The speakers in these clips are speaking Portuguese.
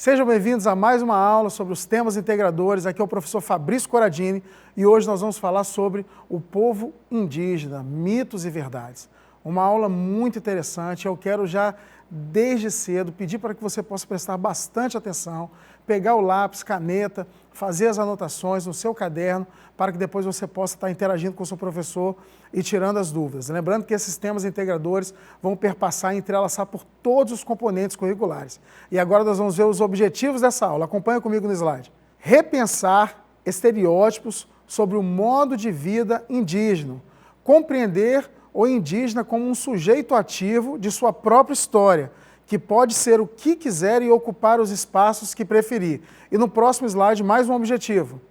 Sejam bem-vindos a mais uma aula sobre os temas integradores. Aqui é o professor Fabrício Coradini e hoje nós vamos falar sobre o povo indígena, mitos e verdades. Uma aula muito interessante. Eu quero já, desde cedo, pedir para que você possa prestar bastante atenção, pegar o lápis, caneta, fazer as anotações no seu caderno, para que depois você possa estar interagindo com o seu professor e tirando as dúvidas. Lembrando que esses temas integradores vão perpassar e entrelaçar por todos os componentes curriculares. E agora nós vamos ver os objetivos dessa aula. Acompanha comigo no slide. Repensar estereótipos sobre o modo de vida indígena. Compreender o indígena como um sujeito ativo de sua própria história, que pode ser o que quiser e ocupar os espaços que preferir. E no próximo slide, mais um objetivo.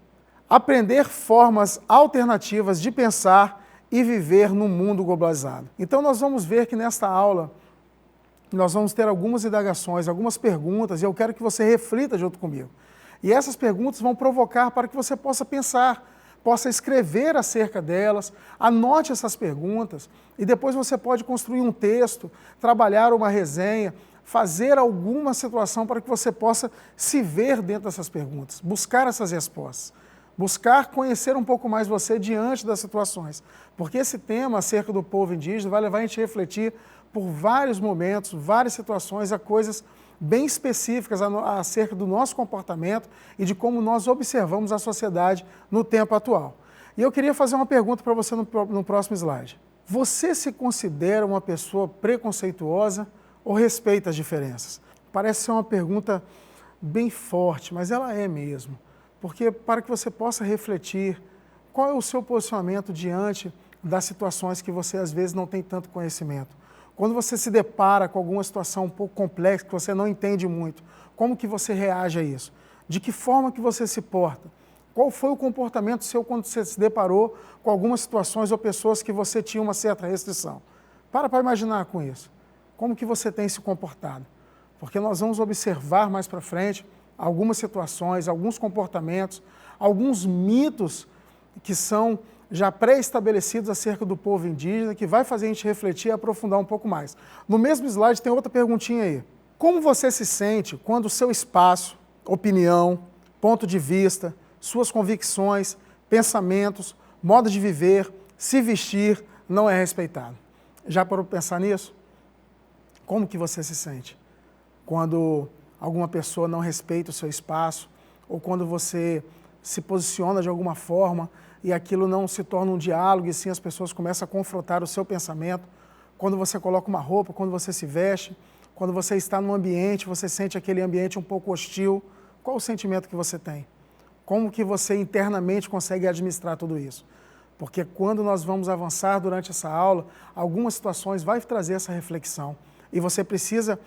Aprender formas alternativas de pensar e viver no mundo globalizado. Então nós vamos ver que nesta aula nós vamos ter algumas indagações, algumas perguntas, e eu quero que você reflita junto comigo. E essas perguntas vão provocar para que você possa pensar, possa escrever acerca delas, anote essas perguntas, e depois você pode construir um texto, trabalhar uma resenha, fazer alguma situação para que você possa se ver dentro dessas perguntas, buscar essas respostas. Buscar conhecer um pouco mais você diante das situações, porque esse tema acerca do povo indígena vai levar a gente a refletir por vários momentos, várias situações, a coisas bem específicas acerca do nosso comportamento e de como nós observamos a sociedade no tempo atual. E eu queria fazer uma pergunta para você no próximo slide. Você se considera uma pessoa preconceituosa ou respeita as diferenças? Parece ser uma pergunta bem forte, mas ela é mesmo. Porque para que você possa refletir qual é o seu posicionamento diante das situações que você às vezes não tem tanto conhecimento. Quando você se depara com alguma situação um pouco complexa, que você não entende muito, como que você reage a isso? De que forma que você se porta? Qual foi o comportamento seu quando você se deparou com algumas situações ou pessoas que você tinha uma certa restrição? Para imaginar com isso. Como que você tem se comportado? Porque nós vamos observar mais para frente algumas situações, alguns comportamentos, alguns mitos que são já pré-estabelecidos acerca do povo indígena, que vai fazer a gente refletir e aprofundar um pouco mais. No mesmo slide tem outra perguntinha aí. Como você se sente quando o seu espaço, opinião, ponto de vista, suas convicções, pensamentos, modo de viver, se vestir, não é respeitado? Já parou para pensar nisso? Como que você se sente quando alguma pessoa não respeita o seu espaço, ou quando você se posiciona de alguma forma e aquilo não se torna um diálogo e sim as pessoas começam a confrontar o seu pensamento, quando você coloca uma roupa, quando você se veste, quando você está num ambiente, você sente aquele ambiente um pouco hostil, qual o sentimento que você tem? Como que você internamente consegue administrar tudo isso? Porque quando nós vamos avançar durante essa aula, algumas situações vai trazer essa reflexão e você precisa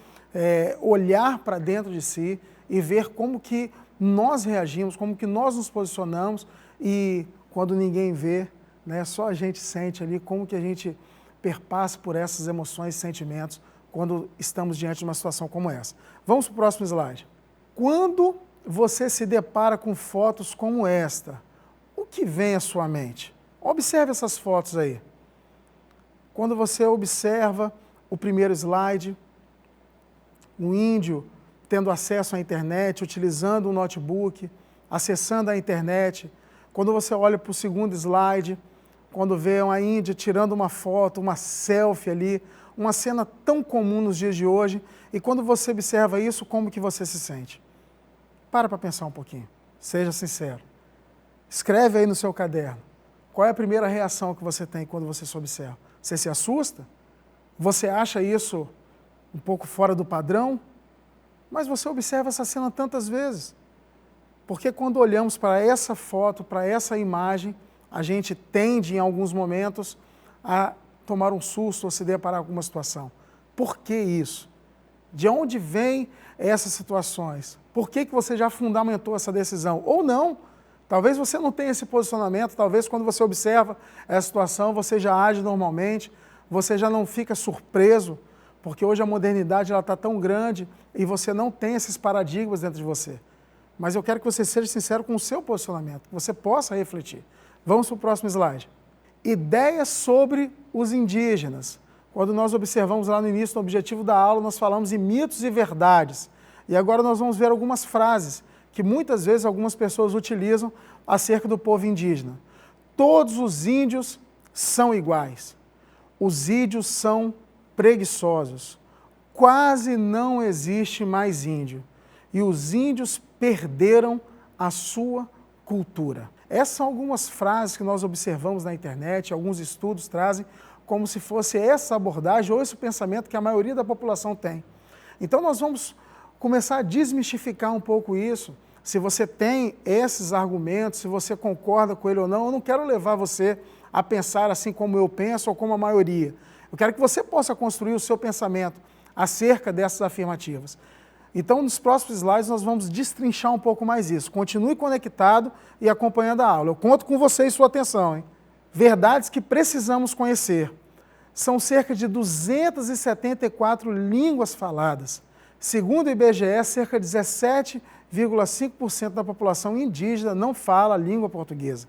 olhar para dentro de si e ver como que nós reagimos, como que nós nos posicionamos e quando ninguém vê, né, só a gente sente ali como que a gente perpassa por essas emoções e sentimentos quando estamos diante de uma situação como essa. Vamos para o próximo slide. Quando você se depara com fotos como esta, o que vem à sua mente? Observe essas fotos aí. Quando você observa o primeiro slide, um índio tendo acesso à internet, utilizando um notebook, acessando a internet. Quando você olha para o segundo slide, quando vê uma índia tirando uma foto, uma selfie ali, uma cena tão comum nos dias de hoje, e quando você observa isso, como que você se sente? Para pensar um pouquinho, seja sincero. Escreve aí no seu caderno, qual é a primeira reação que você tem quando você se observa? Você se assusta? Você acha isso um pouco fora do padrão, mas você observa essa cena tantas vezes. Porque quando olhamos para essa foto, para essa imagem, a gente tende, em alguns momentos, a tomar um susto ou se deparar com alguma situação. Por que isso? De onde vêm essas situações? Por que você já fundamentou essa decisão? Ou não, talvez você não tenha esse posicionamento, talvez quando você observa essa situação, você já age normalmente, você já não fica surpreso, porque hoje a modernidade está tão grande e você não tem esses paradigmas dentro de você. Mas eu quero que você seja sincero com o seu posicionamento, que você possa refletir. Vamos para o próximo slide. Ideias sobre os indígenas. Quando nós observamos lá no início, no objetivo da aula, nós falamos em mitos e verdades. E agora nós vamos ver algumas frases que muitas vezes algumas pessoas utilizam acerca do povo indígena. Todos os índios são iguais. Os índios são preguiçosos. Quase não existe mais índio. E os índios perderam a sua cultura. Essas são algumas frases que nós observamos na internet, alguns estudos trazem como se fosse essa abordagem ou esse pensamento que a maioria da população tem. Então nós vamos começar a desmistificar um pouco isso. Se você tem esses argumentos, se você concorda com ele ou não, eu não quero levar você a pensar assim como eu penso ou como a maioria. Eu quero que você possa construir o seu pensamento acerca dessas afirmativas. Então, nos próximos slides, nós vamos destrinchar um pouco mais isso. Continue conectado e acompanhando a aula. Eu conto com você e sua atenção, hein? Verdades que precisamos conhecer. São cerca de 274 línguas faladas. Segundo o IBGE, cerca de 17,5% da população indígena não fala a língua portuguesa.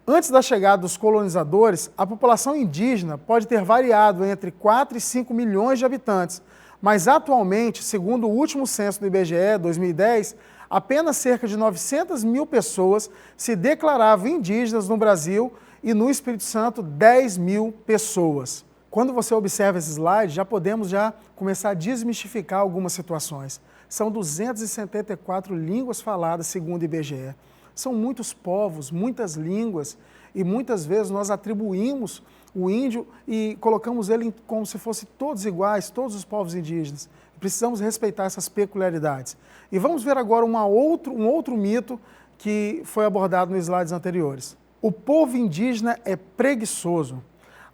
Antes da chegada dos colonizadores, a população indígena pode ter variado entre 4 e 5 milhões de habitantes, mas atualmente, segundo o último censo do IBGE, 2010, apenas cerca de 900 mil pessoas se declaravam indígenas no Brasil e no Espírito Santo 10 mil pessoas. Quando você observa esse slide, já podemos começar a desmistificar algumas situações. São 274 línguas faladas, segundo o IBGE. São muitos povos, muitas línguas, e muitas vezes nós atribuímos o índio e colocamos ele como se fossem todos iguais, todos os povos indígenas. Precisamos respeitar essas peculiaridades. E vamos ver agora um outro mito que foi abordado nos slides anteriores. O povo indígena é preguiçoso.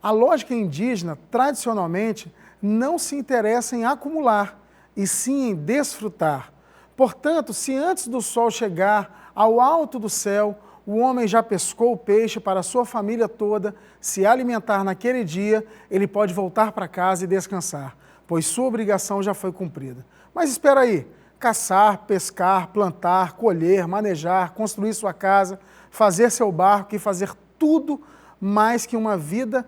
A lógica indígena, tradicionalmente, não se interessa em acumular, e sim em desfrutar. Portanto, se antes do sol chegar ao alto do céu, o homem já pescou o peixe para a sua família toda se alimentar naquele dia, ele pode voltar para casa e descansar, pois sua obrigação já foi cumprida. Mas espera aí, caçar, pescar, plantar, colher, manejar, construir sua casa, fazer seu barco e fazer tudo mais que uma vida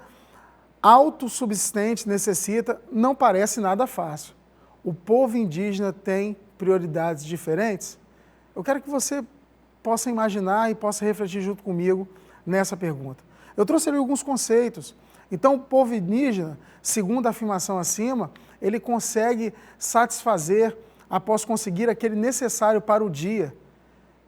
autossubsistente necessita, não parece nada fácil. O povo indígena tem prioridades diferentes? Eu quero que você possa imaginar e possa refletir junto comigo nessa pergunta. Eu trouxe ali alguns conceitos. Então, o povo indígena, segundo a afirmação acima, ele consegue satisfazer após conseguir aquele necessário para o dia.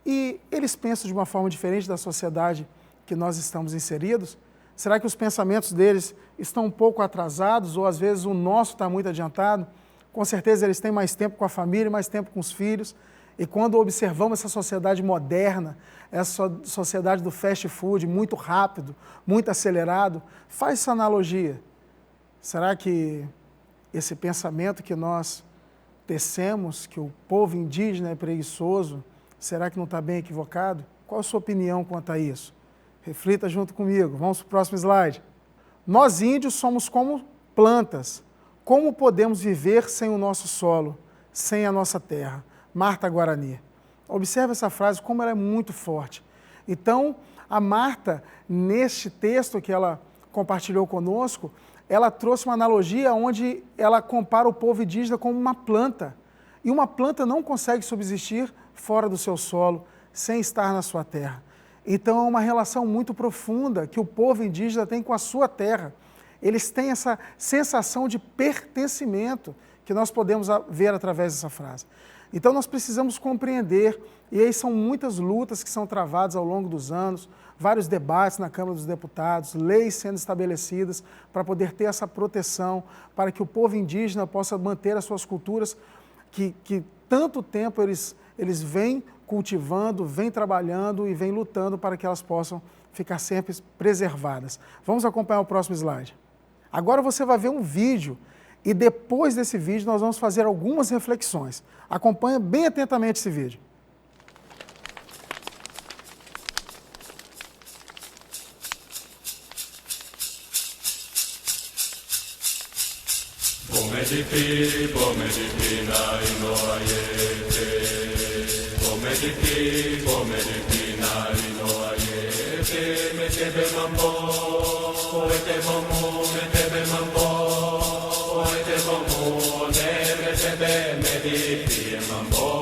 E eles pensam de uma forma diferente da sociedade que nós estamos inseridos? Será que os pensamentos deles estão um pouco atrasados ou às vezes o nosso está muito adiantado? Com certeza eles têm mais tempo com a família, mais tempo com os filhos. E quando observamos essa sociedade moderna, essa sociedade do fast food, muito rápido, muito acelerado, faz essa analogia. Será que esse pensamento que nós tecemos, que o povo indígena é preguiçoso, será que não está bem equivocado? Qual a sua opinião quanto a isso? Reflita junto comigo. Vamos para o próximo slide. Nós índios somos como plantas. Como podemos viver sem o nosso solo, sem a nossa terra? Marta Guarani. Observe essa frase, como ela é muito forte. Então, a Marta, neste texto que ela compartilhou conosco, ela trouxe uma analogia onde ela compara o povo indígena como uma planta. E uma planta não consegue subsistir fora do seu solo, sem estar na sua terra. Então, é uma relação muito profunda que o povo indígena tem com a sua terra. Eles têm essa sensação de pertencimento que nós podemos ver através dessa frase. Então nós precisamos compreender, e aí são muitas lutas que são travadas ao longo dos anos, vários debates na Câmara dos Deputados, leis sendo estabelecidas para poder ter essa proteção, para que o povo indígena possa manter as suas culturas que tanto tempo eles vêm cultivando, vêm trabalhando e vêm lutando para que elas possam ficar sempre preservadas. Vamos acompanhar o próximo slide. Agora você vai ver um vídeo e depois desse vídeo nós vamos fazer algumas reflexões. Acompanhe bem atentamente esse vídeo. Mambo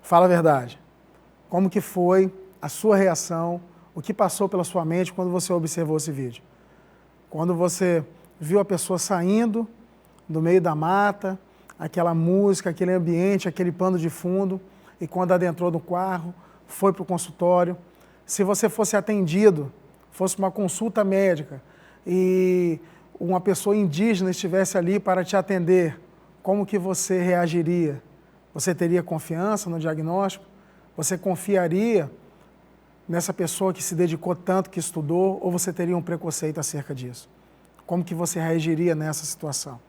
Fala a verdade. Como que foi a sua reação, o que passou pela sua mente quando você observou esse vídeo? Quando você viu a pessoa saindo do meio da mata, aquela música, aquele ambiente, aquele pano de fundo, e quando adentrou no carro, foi para o consultório. Se você fosse atendido, fosse uma consulta médica e uma pessoa indígena estivesse ali para te atender, como que você reagiria? Você teria confiança no diagnóstico? Você confiaria nessa pessoa que se dedicou tanto, que estudou, ou você teria um preconceito acerca disso? Como que você reagiria nessa situação?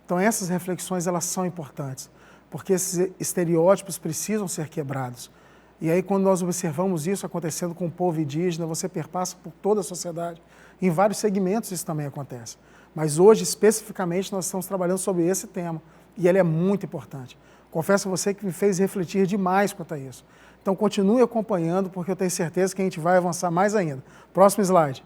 Então essas reflexões, elas são importantes, porque esses estereótipos precisam ser quebrados. E aí quando nós observamos isso acontecendo com o povo indígena, você perpassa por toda a sociedade. Em vários segmentos isso também acontece. Mas hoje, especificamente, nós estamos trabalhando sobre esse tema, e ele é muito importante. Confesso a você que me fez refletir demais quanto a isso. Então continue acompanhando, porque eu tenho certeza que a gente vai avançar mais ainda. Próximo slide.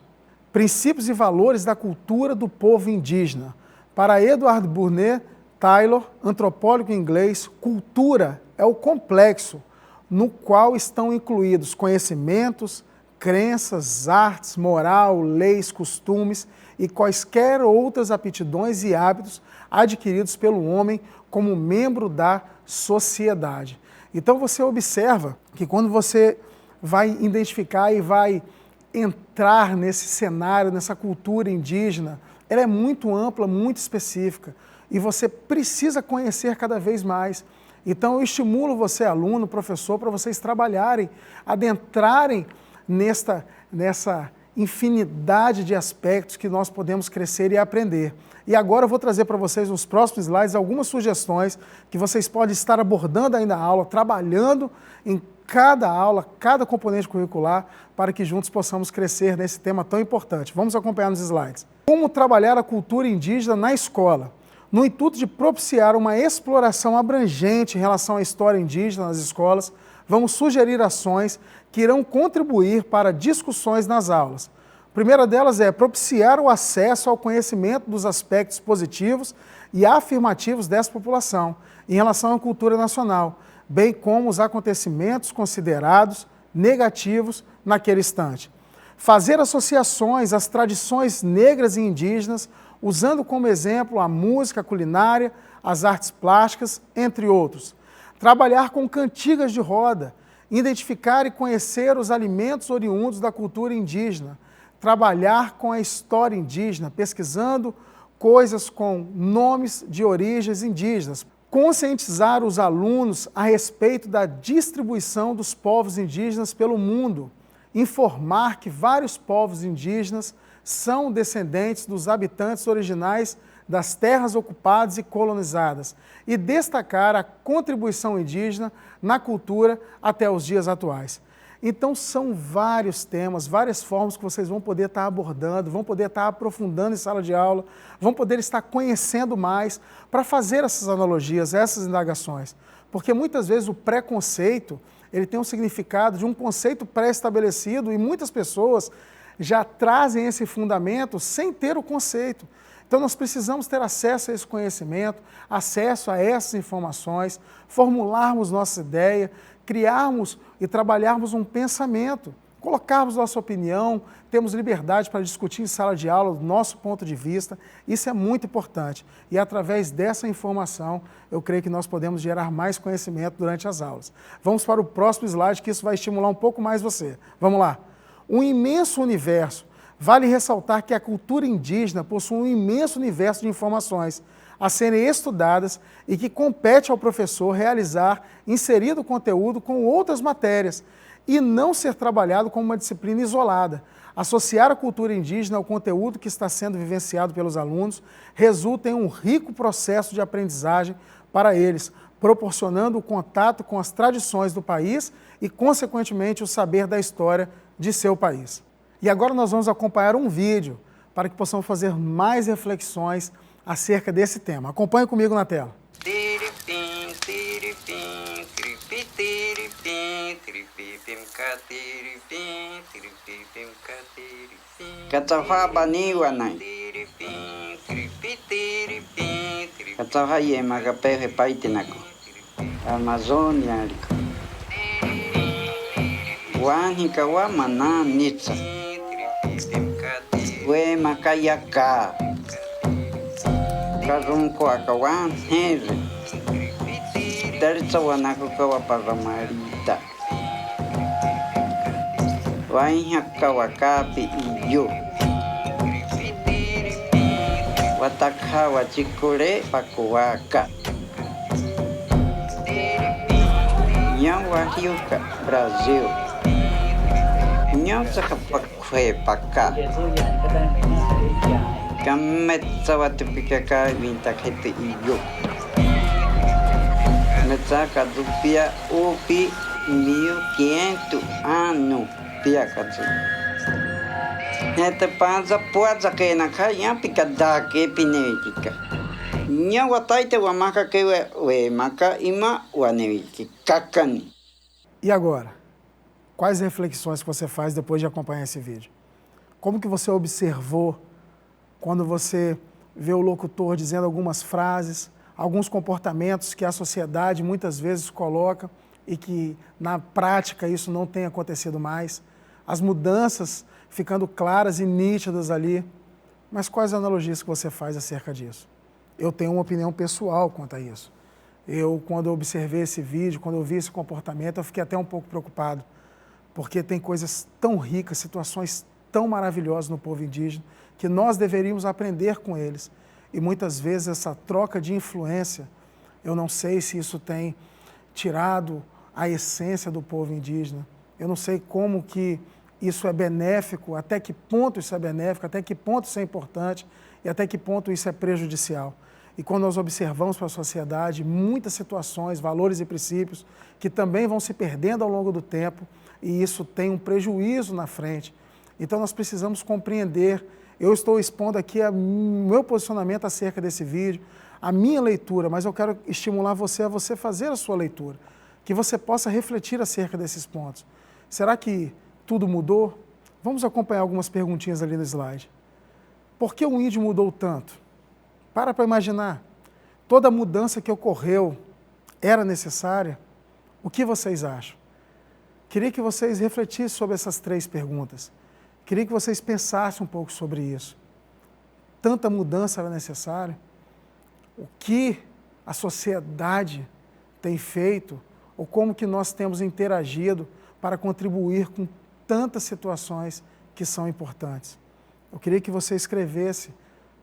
Princípios e valores da cultura do povo indígena. Para Edward Burnet Taylor, antropólogo inglês, cultura é o complexo no qual estão incluídos conhecimentos, crenças, artes, moral, leis, costumes e quaisquer outras aptidões e hábitos adquiridos pelo homem como membro da sociedade. Então você observa que quando você vai identificar e vai entrar nesse cenário, nessa cultura indígena, ela é muito ampla, muito específica e você precisa conhecer cada vez mais. Então eu estimulo você, aluno, professor, para vocês trabalharem, adentrarem nessa infinidade de aspectos que nós podemos crescer e aprender. E agora eu vou trazer para vocês nos próximos slides algumas sugestões que vocês podem estar abordando aí na aula, trabalhando em cada aula, cada componente curricular, para que juntos possamos crescer nesse tema tão importante. Vamos acompanhar nos slides. Como trabalhar a cultura indígena na escola? No intuito de propiciar uma exploração abrangente em relação à história indígena nas escolas, vamos sugerir ações que irão contribuir para discussões nas aulas. A primeira delas é propiciar o acesso ao conhecimento dos aspectos positivos e afirmativos dessa população em relação à cultura nacional, bem como os acontecimentos considerados negativos naquele instante. Fazer associações às tradições negras e indígenas, usando como exemplo a música, a culinária, as artes plásticas, entre outros. Trabalhar com cantigas de roda, identificar e conhecer os alimentos oriundos da cultura indígena, trabalhar com a história indígena, pesquisando coisas com nomes de origens indígenas, conscientizar os alunos a respeito da distribuição dos povos indígenas pelo mundo, informar que vários povos indígenas são descendentes dos habitantes originais das terras ocupadas e colonizadas e destacar a contribuição indígena na cultura até os dias atuais. Então são vários temas, várias formas que vocês vão poder estar abordando, vão poder estar aprofundando em sala de aula, vão poder estar conhecendo mais para fazer essas analogias, essas indagações. Porque muitas vezes o preconceito, ele tem um significado de um conceito pré-estabelecido e muitas pessoas já trazem esse fundamento sem ter o conceito. Então nós precisamos ter acesso a esse conhecimento, acesso a essas informações, formularmos nossa ideia, criarmos e trabalharmos um pensamento colocarmos nossa opinião, temos liberdade para discutir em sala de aula o nosso ponto de vista, isso é muito importante. E através dessa informação, eu creio que nós podemos gerar mais conhecimento durante as aulas. Vamos para o próximo slide, que isso vai estimular um pouco mais você. Vamos lá. Um imenso universo. Vale ressaltar que a cultura indígena possui um imenso universo de informações a serem estudadas e que compete ao professor realizar, inserir o conteúdo com outras matérias e não ser trabalhado como uma disciplina isolada. Associar a cultura indígena ao conteúdo que está sendo vivenciado pelos alunos resulta em um rico processo de aprendizagem para eles, proporcionando o contato com as tradições do país e, consequentemente, o saber da história de seu país. E agora nós vamos acompanhar um vídeo para que possamos fazer mais reflexões acerca desse tema. Acompanhe comigo na tela. Amazônia, Guanica, Guamaná, Nitsa, Guemacaiacá, Caruncoacawan, Henry, Terçawanaco, Cauaparamarita, Wainhacauacapi e Yu, Watakawa, Chicure, Pacuaca, Nhawahiuca, Brasil, Nhausacapacá, Cametzawatipicacá, Vintaquete e Yu, Metzacadupia, Upi, 1500 anos, Piacazu. Neta panza, puaza que na caia, picada que pinética. Nhawataita, Wamaka, que é maca, ima, Waneviki, Cacani. E agora? Quais reflexões que você faz depois de acompanhar esse vídeo? Como que você observou quando você vê o locutor dizendo algumas frases, alguns comportamentos que a sociedade muitas vezes coloca e que na prática isso não tem acontecido mais, as mudanças ficando claras e nítidas ali, mas quais analogias que você faz acerca disso? Eu tenho uma opinião pessoal quanto a isso. Quando eu observei esse vídeo, quando eu vi esse comportamento, eu fiquei até um pouco preocupado, porque tem coisas tão ricas, situações tão maravilhosas no povo indígena, que nós deveríamos aprender com eles. E muitas vezes essa troca de influência, eu não sei se isso tem tirado a essência do povo indígena, eu não sei como que isso é benéfico, até que ponto isso é benéfico, até que ponto isso é importante e até que ponto isso é prejudicial. E quando nós observamos para a sociedade muitas situações, valores e princípios que também vão se perdendo ao longo do tempo e isso tem um prejuízo na frente. Então nós precisamos compreender, eu estou expondo aqui o meu posicionamento acerca desse vídeo, a minha leitura, mas eu quero estimular você a você fazer a sua leitura, que você possa refletir acerca desses pontos. Será que tudo mudou? Vamos acompanhar algumas perguntinhas ali no slide. Por que o índio mudou tanto? Para imaginar. Toda a mudança que ocorreu era necessária? O que vocês acham? Queria que vocês refletissem sobre essas 3 perguntas. Queria que vocês pensassem um pouco sobre isso. Tanta mudança era necessária? O que a sociedade tem feito ou como que nós temos interagido para contribuir com tantas situações que são importantes? Eu queria que você escrevesse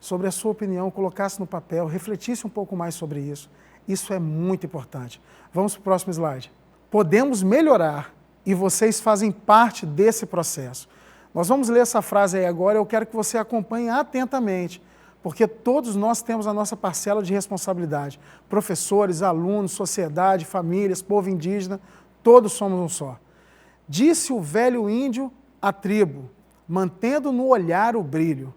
sobre a sua opinião, colocasse no papel, refletisse um pouco mais sobre isso. Isso é muito importante. Vamos para o próximo slide. Podemos melhorar e vocês fazem parte desse processo. Nós vamos ler essa frase aí agora, eu quero que você acompanhe atentamente, porque todos nós temos a nossa parcela de responsabilidade. Professores, alunos, sociedade, famílias, povo indígena, todos somos um só. Disse o velho índio à tribo, mantendo no olhar o brilho.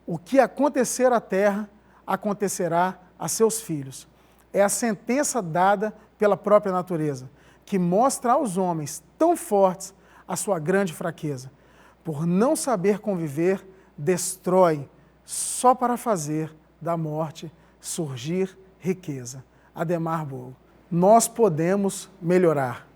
O que acontecer à terra, acontecerá a seus filhos. É a sentença dada pela própria natureza, que mostra aos homens tão fortes a sua grande fraqueza. Por não saber conviver, destrói, só para fazer da morte surgir riqueza. Adhemar Bogo. Nós podemos melhorar.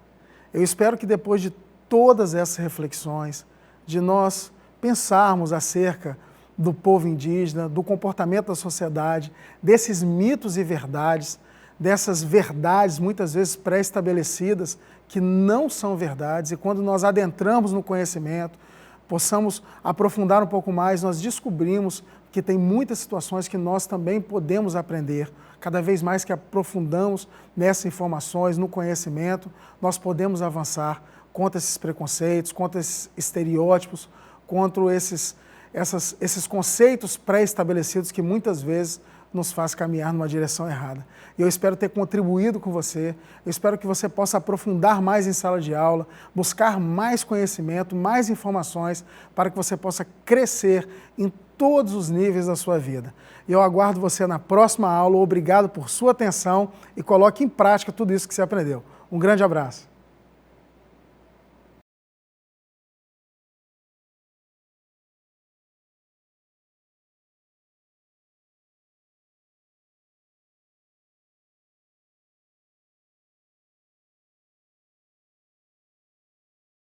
Eu espero que depois de todas essas reflexões, de nós pensarmos acerca do povo indígena, do comportamento da sociedade, desses mitos e verdades, dessas verdades muitas vezes pré-estabelecidas que não são verdades, e quando nós adentramos no conhecimento, possamos aprofundar um pouco mais, nós descobrimos que tem muitas situações que nós também podemos aprender. Cada vez mais que aprofundamos nessas informações, no conhecimento, nós podemos avançar contra esses preconceitos, contra esses estereótipos, contra esses conceitos pré-estabelecidos que muitas vezes nos faz caminhar numa direção errada. E eu espero ter contribuído com você, eu espero que você possa aprofundar mais em sala de aula, buscar mais conhecimento, mais informações, para que você possa crescer em todos os níveis da sua vida. E eu aguardo você na próxima aula. Obrigado por sua atenção e coloque em prática tudo isso que você aprendeu. Um grande abraço.